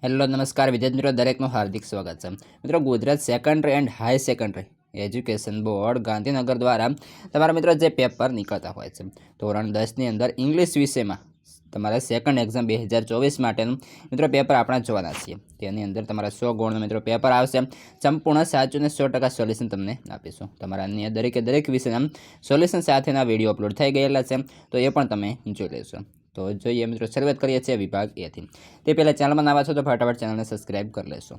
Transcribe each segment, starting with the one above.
Hello નમસ્કાર વિદ્યાર્થી મિત્રો, દરેકનું હાર્દિક સ્વાગત છે. મિત્રો, Gujarat secondary and high secondary education board Gandhinagar દ્વારા તમારા મિત્રો જે પેપર નીકળતા હોય છે ધોરણ 10ની અંદર ઇંગ્લિશ વિષયમાં તમારા સેકન્ડ એક્ઝામ 2024 માટેનું મિત્રો પેપર આપણે જોવાના છીએ. તેની અંદર તમારા 100 ગુણનું મિત્રો પેપર આવશે. સંપૂર્ણ સાચું અને 100% સોલ્યુશન તમને આપીશું. તમારા અન્ય દરેક વિષયના સોલ્યુશન સાથેના વિડીયો અપલોડ થઈ ગયેલા છે, તો એ પણ તમે જોઈ લેશો. તો જોઈએ મિત્રો, શરૂઆત કરીએ છીએ વિભાગ એથી. તે પહેલાં ચેનલમાં નવા છો તો ફટાફટ ચેનલને સબસ્ક્રાઇબ કરી લેશો.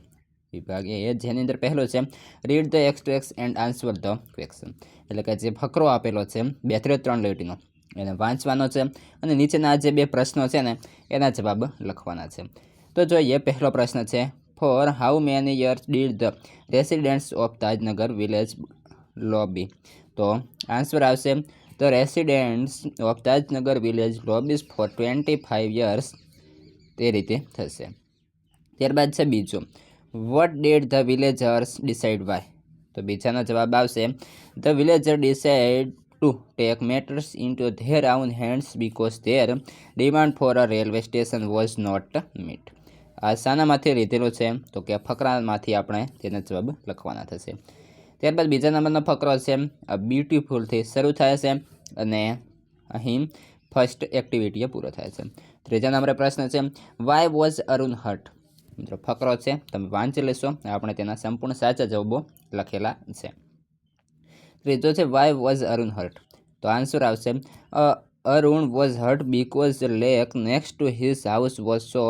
વિભાગ એ જેની અંદર પહેલો છે read the extracts and answer the question, એટલે કે જે ફકરો આપેલો છે 2-3 લીટીનો એને વાંચવાનો છે અને નીચેના જે 2 પ્રશ્નો છે ને એના જવાબ લખવાના છે. તો જોઈએ, પહેલો પ્રશ્ન છે for how many years did the residents of Tajnagar village lobby. તો આન્સર આવશે the residents of Tajnagar village lobbies for 25 years. તે રીતે થશે. ત્યારબાદ છે બીજો, what did the villagers decide why. તો બીજાનો જવાબ આવશે the villager decide to take matters into their own hands because their demand for a railway station was not met. આ શાનામાંથી લીધેલું છે? તો કે ફકરામાંથી આપણે તેના જવાબ લખવાના થશે. ત્યારબાદ બીજા નંબરનો ફકરો છે બ્યુટીફુલથી શરૂ થાય છે અને અહીં ફર્સ્ટ એક્ટિવિટી પૂરો થાય છે. ત્રીજા નંબરે પ્રશ્ન છે વાય વોઝ અરુણ હર્ટ. મિત્રો ફકરો છે, તમે વાંચી લેશો. આપણે તેના સંપૂર્ણ સાચા જવાબો લખેલા છે. ત્રીજો છે વાય વોઝ અરુણ હર્ટ. તો આન્સર આવશે Arun was hurt because the lake next to his house was so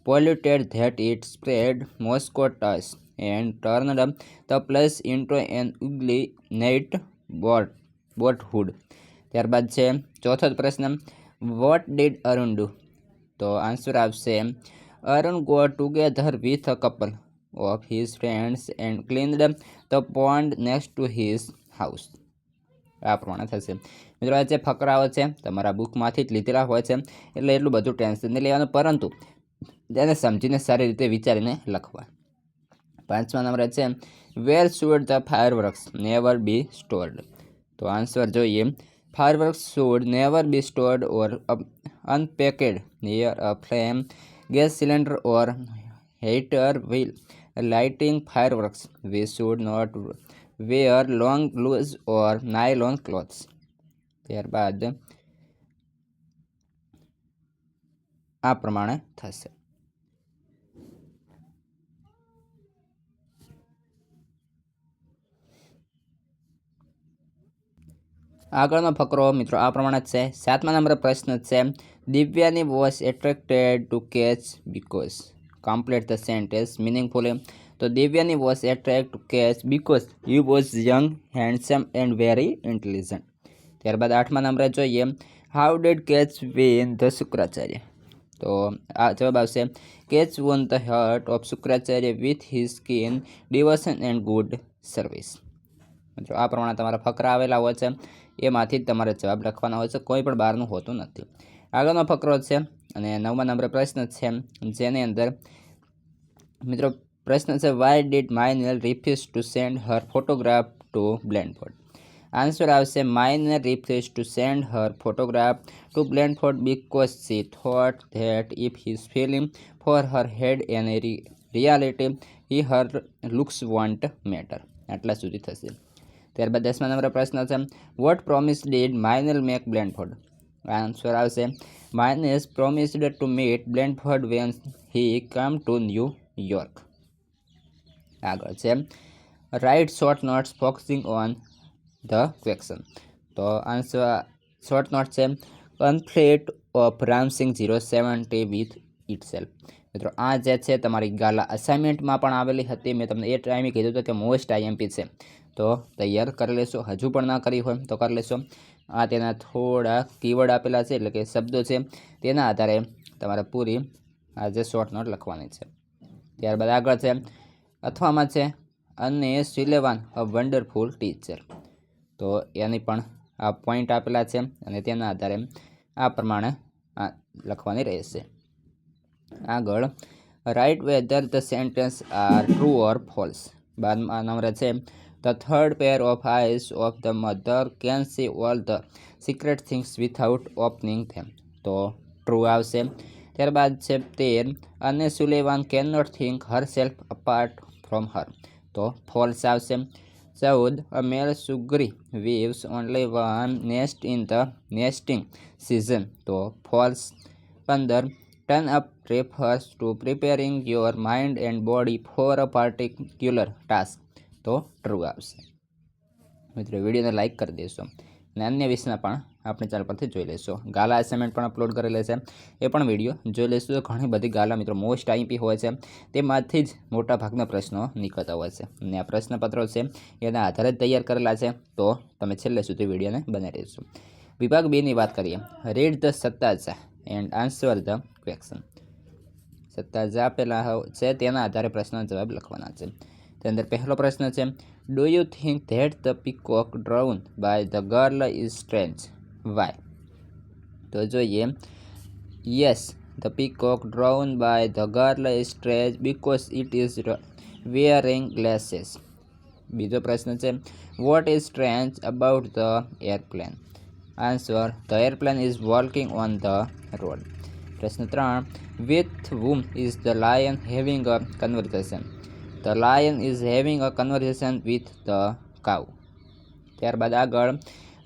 polluted that it spread mosquitoes and turned the place into an ugly neighbourhood. ત્યારબાદ છે ચોથો પ્રશ્ન, વોટ ડીડ અરુણ ડુ. તો answer આવશે Arun go together with a couple of his friends and cleaned the pond next to his house. આ પ્રમાણે થશે. મિત્રો, આ જે ફકરાઓ છે તમારા બુકમાંથી જ લીધેલા હોય છે, એટલે એટલું બધું ટેન્શન નહીં લેવાનું, પરંતુ તેને સમજીને સારી રીતે વિચારીને લખવા. પાંચમા નંબરે છે where should the fireworks never be stored. તો આન્સર જોઈએ, fireworks should never be stored or unpacked near a flame, gas cylinder or heater while lighting fireworks. We should not wear long loose or nylon clothes. ત્યારબાદ આ પ્રમાણે થશે. આગળનો ફકરો મિત્રો આ પ્રમાણે જ છે. 7મા નંબરે પ્રશ્ન છે Divyani was attracted to Kacha because. Complete the sentence meaningfully. તો Divyani was attract to Kacha because he was young, handsome and very intelligent. ત્યારબાદ 8મા નંબરે જોઈએ, how did Kacha win the Shukracharya. તો આ જવાબ આવશે Kacha won the heart of Shukracharya with his skin devotion and good service. મિત્રો આ પ્રમાણે તમારા ફકરા આવેલા હોય છે, એમાંથી જ તમારે જવાબ લખવાના હોય છે, કોઈ પણ બહારનું હોતું નથી. આગળનો ફકરો છે અને 9મા નંબરે પ્રશ્ન છે, જેની અંદર મિત્રો પ્રશ્ન છે why did Meynell refuse to send her photograph to Blandford. Answer આવશે Meynell refuse to send her photograph to Blandford because she thought that if his feeling for her had an reality he her looks won't matter. આટલા સુધી થશે. ત્યારબાદ 10મા નંબરે પ્રશ્ન છે what promise did Meynell make Blandford. Answer આવશે Meynell promised to meet Blandford when he come to New York. આગળ છે right short notes focusing on the question. તો આન્સર શોર્ટ નોટ છે conflict of Ramsingh 070 with itself. મિત્રો આ જે છે તમારી ગાલા અસાઇનમેન્ટમાં પણ આવેલી હતી. મેં તમને એ ટાઈમે કીધું હતું કે મોસ્ટ આઈએમપી છે, તો તૈયાર કરી લેશો. હજુ પણ ના કરી હોય તો કરી લેશો. આ તેના થોડા કીવર્ડ આપેલા છે, એટલે કે શબ્દો છે, તેના આધારે તમારે પૂરી આ જે શોર્ટ નોટ લખવાની છે. ત્યારબાદ આગળ છે અથવામાં છે અને સિલેવાન અ વન્ડરફુલ ટીચર. તો એની પણ આ પોઈન્ટ આપેલા છે અને તેના આધારે આ પ્રમાણે આ લખવાની રહેશે. આગળ write whether the sentences are true or false. 12મા નંબરે છે the third pair of eyes of the mother can see all the secret things without opening them. તો ટ્રુ આવશે. ત્યારબાદ છે 13 અને Sullivan can not think her self apart from her, તો false આવશે. 14 અ મેલ સુગ્રી weaves only one nest in the nesting season, તો false. 15 turn up refers two preparing your mind and body for a particular task, તો true આવશે. મિત્રો વિડીયોને like કરી દેશો અને અન્ય વિષયના પણ આપણી ચેનલ પરથી જોઈ લેશો. ગાલા અસાઇનમેન્ટ પણ અપલોડ કરેલા છે, એ પણ વિડીયો જોઈ લેશો. તો ઘણી બધી ગાલા મિત્રો મોસ્ટ આઈપી હોય છે, તેમાંથી જ મોટા ભાગના પ્રશ્નો નીકળતા હોય છે અને આ પ્રશ્નપત્રો છે એના આધારે જ તૈયાર કરેલા છે, તો તમે છેલ્લે સુધી વિડીયોને બનાવી રહેશો. વિભાગ 2ની વાત કરીએ. રીડ ધ સત્તાજા એન્ડ આન્સર ધ ક્વેશ્ચન. સત્તાજા આપેલા છે તેના આધારે પ્રશ્નનો જવાબ લખવાના છે. તેની અંદર પહેલો પ્રશ્ન છે, do you think that the peacock drawn by the girl is strange, why? તો જોઈએ, yes the peacock drawn by the girl is strange because it is wearing glasses. બીજો પ્રશ્ન છે, what is strange about the airplane? Answer, the airplane is walking on the road. પ્રશ્ન 3, with whom is the lion having a conversation? The lion is having a conversation with the cow. ત્યારબાદ આગળ,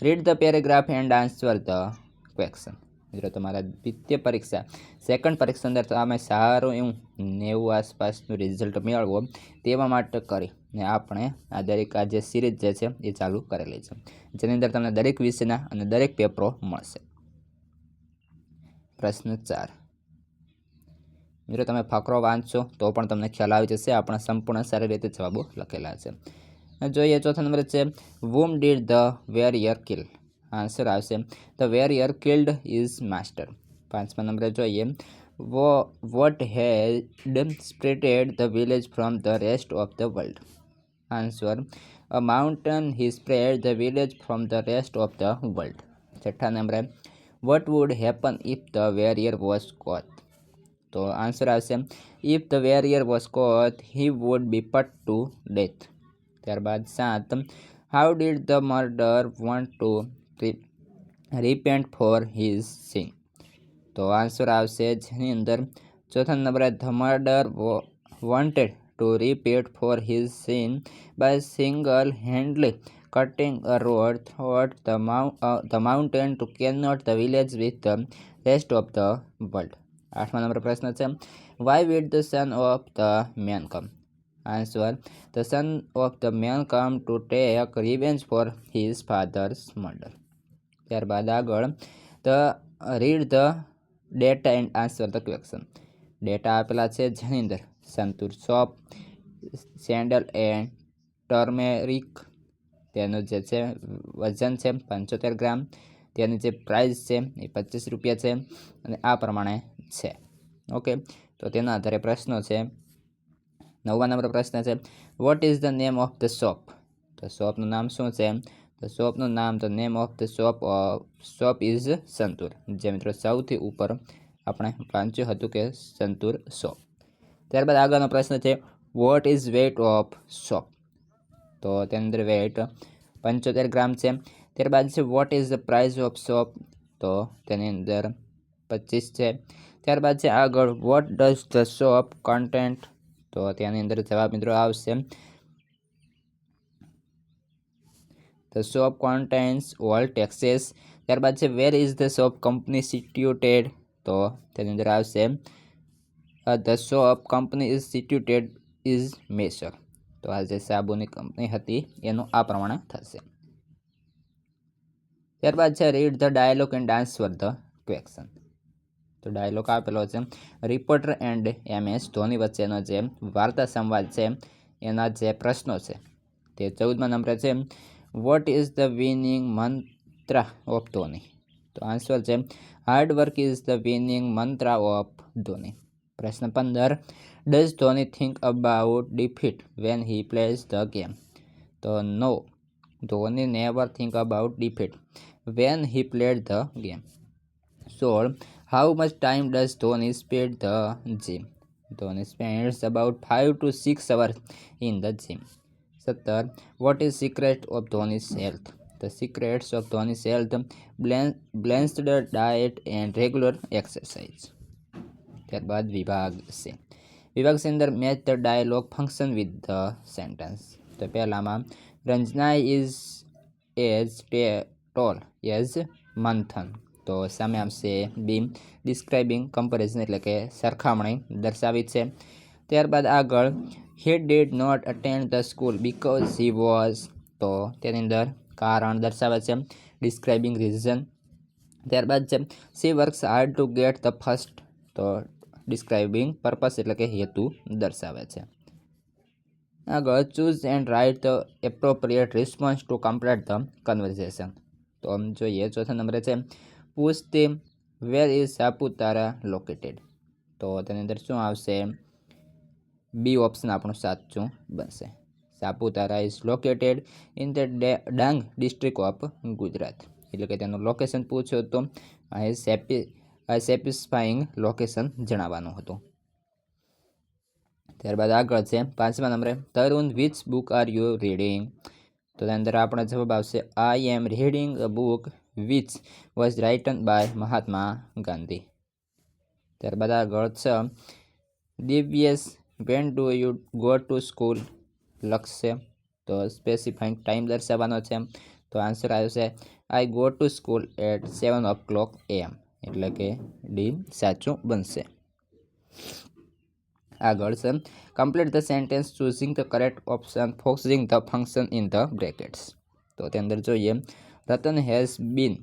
read the paragraph and answer the question. મિત્રો તમારા દ્વિતીય પરીક્ષા second પરીક્ષા અંદર તમે સારું એવું 90 આસપાસનું રિઝલ્ટ મેળવો તેવા માટે કરીને આપણે આ દરેક આ જે સિરીઝ જે છે એ ચાલુ કરેલી છે, જેની અંદર તમને દરેક વિષયના અને દરેક પેપરો મળશે. પ્રશ્ન 4, મિત્રો તમે ફકરો વાંચશો તો પણ તમને ખ્યાલ આવી જશે. આપણા સંપૂર્ણ સારી રીતે જવાબો લખેલા છે. જોઈએ, ચોથા નંબર છે, whom did the warrior kill? Answer આવશે, the warrior killed is master. પાંચમા નંબરે જોઈએ, what had separated the village from the rest of the world? Answer, a mountain he spread the village from the rest of the world. છઠ્ઠા નંબરે, what would happen if the warrior was caught? તો answer આવશે, if the warrior was caught he would be put to death. ત્યારબાદ 7, how did the murder want two રિપેન્ટ for his sin? તો answer આવશે, જેની અંદર ચોથા નંબરે, the murder wanted to repent for his sin by single handedly cutting a road through the mountain to connect the village with the rest of the world. આઠમા number પ્રશ્ન છે, why did the son of the man come? Answer, the son of the man come to take revenge for his father's murder. ત્યારબાદ આગળ, read the data and answer the question. Data આપેલા છે, જેની અંદર Santoor soap, sandal and turmeric, તેનું જે છે વજન છે 75 ગ્રામ, તેની જે પ્રાઇસ છે એ 25 રૂપિયા છે અને આ પ્રમાણે છે. ઓકે, તો તેના આધારે પ્રશ્નો છે. 9મા નંબર પ્રશ્ન છે, what is the name of the shop? તો શોપનું નામ શું છે? તો શોપનું નામ, the name of the shop is santoor. જે મિત્રો સૌથી ઉપર આપણે વાંચ્યું હતું કે સંતૂર શોપ. ત્યારબાદ આગળનો પ્રશ્ન છે, what is weight of soap? તો તેની અંદર વેઇટ 75 ગ્રામ છે. ત્યારબાદ છે, what is the price of soap? તો તેની અંદર 25 છે. ત્યારબાદ છે આગળ, what does the soap content? તો તેની અંદર જવાબ મિત્રો આવશે, the soap contains all taxes. ત્યારબાદ છે, where is the soap company situated? તો તેની અંદર આવશે, the soap company is situated is Mysore. તો આ જે સાબુની કંપની હતી એનું આ પ્રમાણે થશે. ત્યારબાદ છે, read the dialogue and answer the question. તો ડાયલોગ આપેલો છે, રિપોર્ટર એન્ડ MS ધોની વચ્ચેનો જે વાર્તા સંવાદ છે એના જે પ્રશ્નો છે તે 14મા નંબરે છે, what is the winning mantra of Dhoni? તો આન્સર છે, hard work is the winning mantra of Dhoni. પ્રશ્ન 15, does Dhoni think about defeat when he plays the game? તો no, Dhoni never think about defeat when he played the game. 16, how much time does Dhoni spend the gym? Dhoni spends about 5 to 6 hours in the gym. 17, what is secret of Dhoni's health? The secrets of Dhoni's health, balanced diet and regular exercise. ત્યારબાદ વિભાગ છે. વિભાગ છે અંદર match the dialogue function with the sentence. તો પહેલામાં Ranjana is as toll as મંથન. તો સામે આવશે બી ડિસ્ક્રાઇબિંગ કમ્પેરિઝન એટલે કે સરખામણી દર્શાવી છે. ત્યારબાદ આગળ he did not attend the school because he was. તો તેની અંદર કારણ દર્શાવે છે, ડિસ્ક્રાઇબિંગ રીઝન. ત્યારબાદ છે C works hard two get the first. તો ડિસ્ક્રાઇબિંગ પર્પસ એટલે કે હેતુ દર્શાવે છે. આગળ choose and write the appropriate response to complete the conversation. તો આમ જોઈએ ચોથા નંબરે છે પૂછ the where is Saputara located. તો તેની અંદર શું આવશે? બી ઓપ્શન આપણું સાચું બનશે. Saputara is located in the Dang district of Gujarat. એટલે કે તેનું લોકેશન પૂછ્યું હતું. અહીં સેટિસ્ફાઈંગ લોકેશન જણાવવાનું હતું. ત્યારબાદ આગળ છે પાંચમા નંબરે Tarun which book are you reading. તો તેની અંદર આપણો જવાબ આવશે I am reading a book which was written by Mahatma Gandhi. ત્યારબાદ આગળ છે Divyesh when do you go to school લખશે. તો સ્પેસિફાઈંગ ટાઈમ દર્શાવવાનો છે. તો આન્સર આવશે I go to school at 7 AM. એટલે કે ડી સાચું બનશે. આગળ છે complete the sentence choosing the correct option focusing the function in the brackets. તો તે અંદર જોઈએ રતન હેઝ બીન.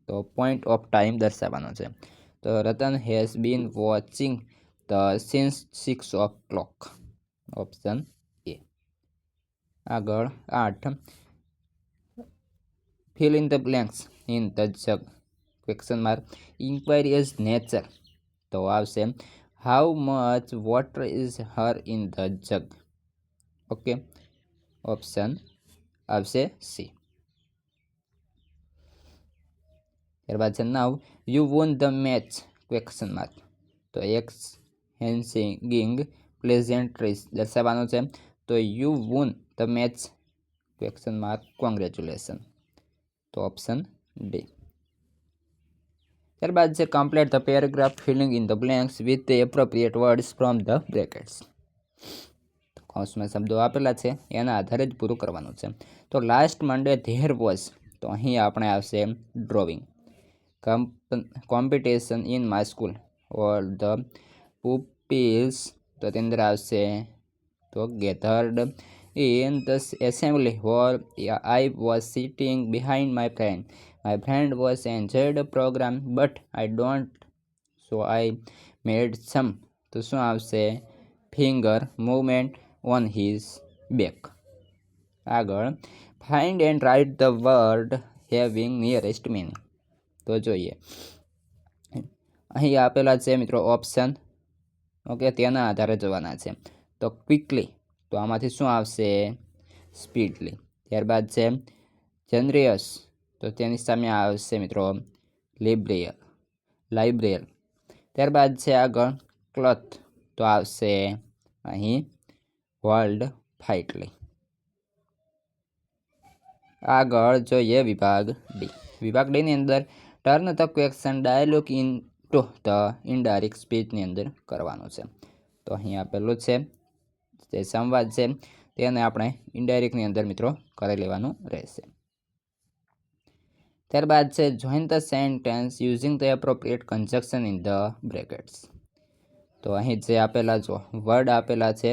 તો પોઈન્ટ ઓફ ટાઈમ દર્શાવવાનો છે. તો Ratan has been watching the since 6 option A. આગળ 8 fill in the blanks in the jug question mark inquiry is nature. તો આવશે how much water is her in the jug. Okay, option આવશે C. ત્યારબાદ છે now you won the match question mark. તો exchanging pleasantries દર્શાવવાનું છે. તો you won the match question mark congratulation. તો ઓપ્શન ડી. ત્યારબાદ છે complete the paragraph filling in the blanks with the appropriate words from the brackets. કૌંસમાં શબ્દો આપેલા છે એના આધારે જ પૂરું કરવાનું છે. તો લાસ્ટ મંડે ધેર વોઝ. તો અહીં આપણે આવશે drawing competition in my school or the pupils. તો તેની અંદર આવશે તો gathered in the assembly hall. I was sitting behind my friend. My friend was enjoyed program but I don't so I made some. તો શું આવશે finger movement on his back. આગળ find and write the word having nearest meaning. તો જોઈએ અહીં આપેલા છે મિત્રો ઓપ્શન. ઓકે, તેના આધારે જોવાના છે. તો ક્વિકલી. તો આમાંથી શું આવશે સ્પીડલી. ત્યારબાદ છે જનરિયસ. તો તેની સામે આવશે મિત્રો લાઇબ્રેરિયલ. ત્યારબાદ છે આગળ ક્લથ. તો આવશે અહીં વર્લ્ડ ફાઇટલી. આગળ જોઈએ વિભાગ ડી. વિભાગ ડીની અંદર turn the question dialogue into the indirect સ્પીચની અંદર કરવાનું છે. તો અહીં આપેલું છે જે સંવાદ છે તેને આપણે ઇનડાયરેક્ટની અંદર મિત્રો કરી લેવાનું રહેશે. ત્યારબાદ છે join the sentence using the appropriate conjunction in the brackets. તો અહીં જે આપેલા જો વર્ડ આપેલા છે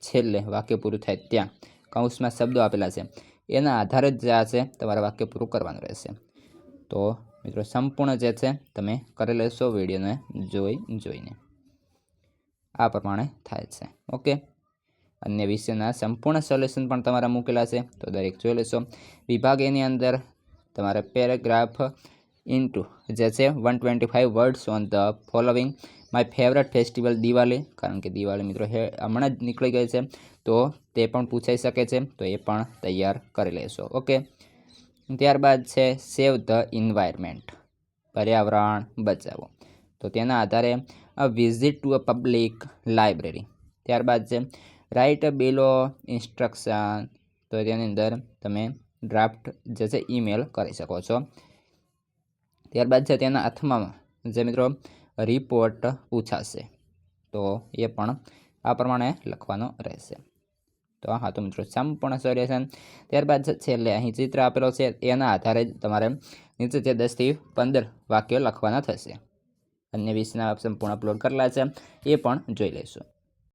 છેલ્લે વાક્ય પૂરું થાય ત્યાં કૌંસમાં શબ્દો આપેલા છે એના આધારે જ આ છે તમારે વાક્ય પૂરું કરવાનું રહેશે. તો મિત્રો સંપૂર્ણ જે છે તમે કરી લેશો વિડીયોને જોઈને. આ પ્રમાણે થાય છે. ઓકે, અન્ય વિષયના સંપૂર્ણ સોલ્યુશન પણ તમારા મૂકેલા છે તો દરેક જોઈ લેશો. વિભાગ એની અંદર તમારે પેરેગ્રાફ ઇન્ટુ જે છે 125 words on the following. My favourite festival Diwali. કારણ કે દિવાળી મિત્રો હમણાં જ નીકળી ગઈ છે તો તે પણ પૂછાઈ શકે છે. તો એ પણ તૈયાર કરી લેશો. ઓકે, ત્યારબાદ છે સેવ ધ ઇન્વાયરમેન્ટ. પર્યાવરણ બચાવો. તો તેના આધારે a visit to a public library. ત્યારબાદ છે રાઇટ અ બિલો ઇન્સ્ટ્રક્શન. તો તેની અંદર તમે ડ્રાફ્ટ જે છે ઈમેલ કરી શકો છો. ત્યારબાદ છે તેના અથવામાં જે મિત્રો રિપોર્ટ પૂછાશે, તો એ પણ આ પ્રમાણે લખવાનો રહેશે. તો આ હતું મિત્રો સંપૂર્ણ સોલ્યુશન. ત્યારબાદ છેલ્લે અહીં ચિત્ર આપેલો છે એના આધારે જ તમારે નીચે 10 થી 15 વાક્યો લખવાના થશે. અન્ય વિષયના સંપૂર્ણ અપલોડ કરેલા છે, એ પણ જોઈ લઈશું.